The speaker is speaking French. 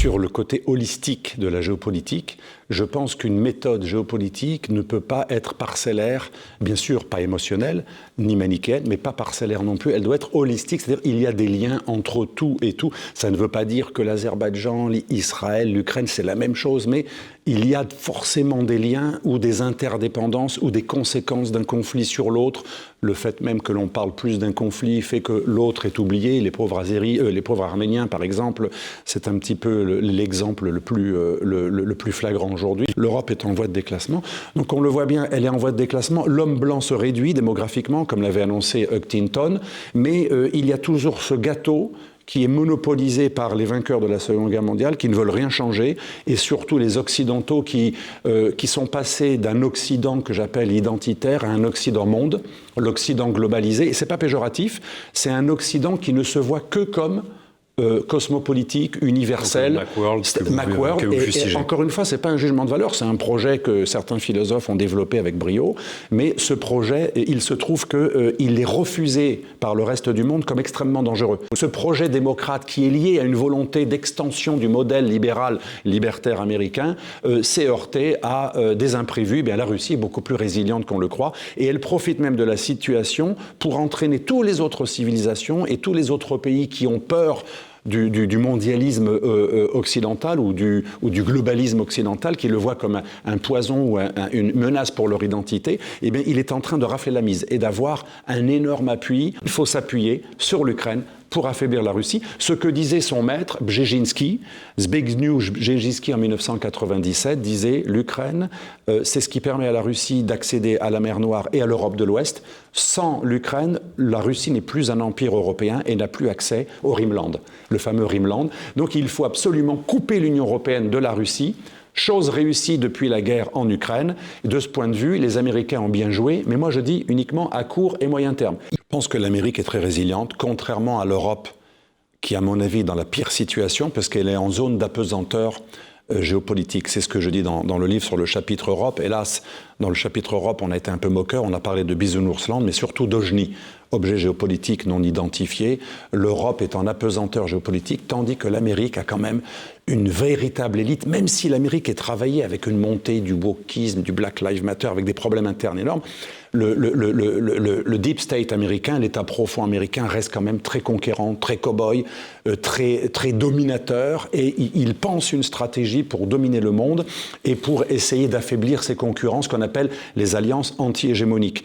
Sur le côté holistique de la géopolitique, je pense qu'une méthode géopolitique ne peut pas être parcellaire, bien sûr pas émotionnelle, ni manichéenne, mais pas parcellaire non plus. Elle doit être holistique, c'est-à-dire qu'il y a des liens entre tout et tout. Ça ne veut pas dire que l'Azerbaïdjan, Israël, l'Ukraine, c'est la même chose, mais il y a forcément des liens ou des interdépendances ou des conséquences d'un conflit sur l'autre. Le fait même que l'on parle plus d'un conflit fait que l'autre est oublié. Les pauvres Arméniens, par exemple, c'est un petit peu l'exemple le plus flagrant aujourd'hui. L'Europe est en voie de déclassement. Donc on le voit bien, elle est en voie de déclassement. L'homme blanc se réduit démographiquement, comme l'avait annoncé Huntington, mais il y a toujours ce gâteau qui est monopolisé par les vainqueurs de la Seconde Guerre mondiale, qui ne veulent rien changer, et surtout les Occidentaux qui sont passés d'un Occident que j'appelle identitaire à un Occident-monde, l'Occident globalisé. Et c'est pas péjoratif, c'est un Occident qui ne se voit que comme cosmopolitique, universel, Macworld, et encore une fois, c'est pas un jugement de valeur, c'est un projet que certains philosophes ont développé avec brio, mais ce projet, il se trouve qu'il est refusé par le reste du monde comme extrêmement dangereux. Ce projet démocrate qui est lié à une volonté d'extension du modèle libéral, libertaire américain, s'est heurté à des imprévus. Bien, la Russie est beaucoup plus résiliente qu'on le croit, et elle profite même de la situation pour entraîner toutes les autres civilisations et tous les autres pays qui ont peur du mondialisme occidental ou du globalisme occidental, qui le voit comme un poison ou une menace pour leur identité. Eh bien, il est en train de rafler la mise et d'avoir un énorme appui. Il faut s'appuyer sur l'Ukraine pour affaiblir la Russie. Ce que disait son maître, Brzezinski, Zbigniew Brzezinski en 1997, disait « L'Ukraine, c'est ce qui permet à la Russie d'accéder à la mer Noire et à l'Europe de l'Ouest. Sans l'Ukraine, la Russie n'est plus un empire européen et n'a plus accès au Rhineland, le fameux Rhineland. Donc il faut absolument couper l'Union européenne de la Russie. Chose réussie depuis la guerre en Ukraine. De ce point de vue, les Américains ont bien joué, mais moi je dis uniquement à court et moyen terme. Je pense que l'Amérique est très résiliente, contrairement à l'Europe, qui à mon avis est dans la pire situation, parce qu'elle est en zone d'apesanteur géopolitique. C'est ce que je dis dans le livre sur le chapitre Europe. Hélas, dans le chapitre Europe, on a été un peu moqueur, on a parlé de Bisounours-Land, mais surtout d'Ojni, objet géopolitique non identifié. L'Europe est en apesanteur géopolitique, tandis que l'Amérique a quand même une véritable élite, même si l'Amérique est travaillée avec une montée du wokisme, du Black Lives Matter, avec des problèmes internes énormes. Le deep state américain, l'État profond américain reste quand même très conquérant, très cow-boy, très dominateur, et il pense une stratégie pour dominer le monde et pour essayer d'affaiblir ses concurrents, ce qu'on appelle les alliances anti-hégémoniques.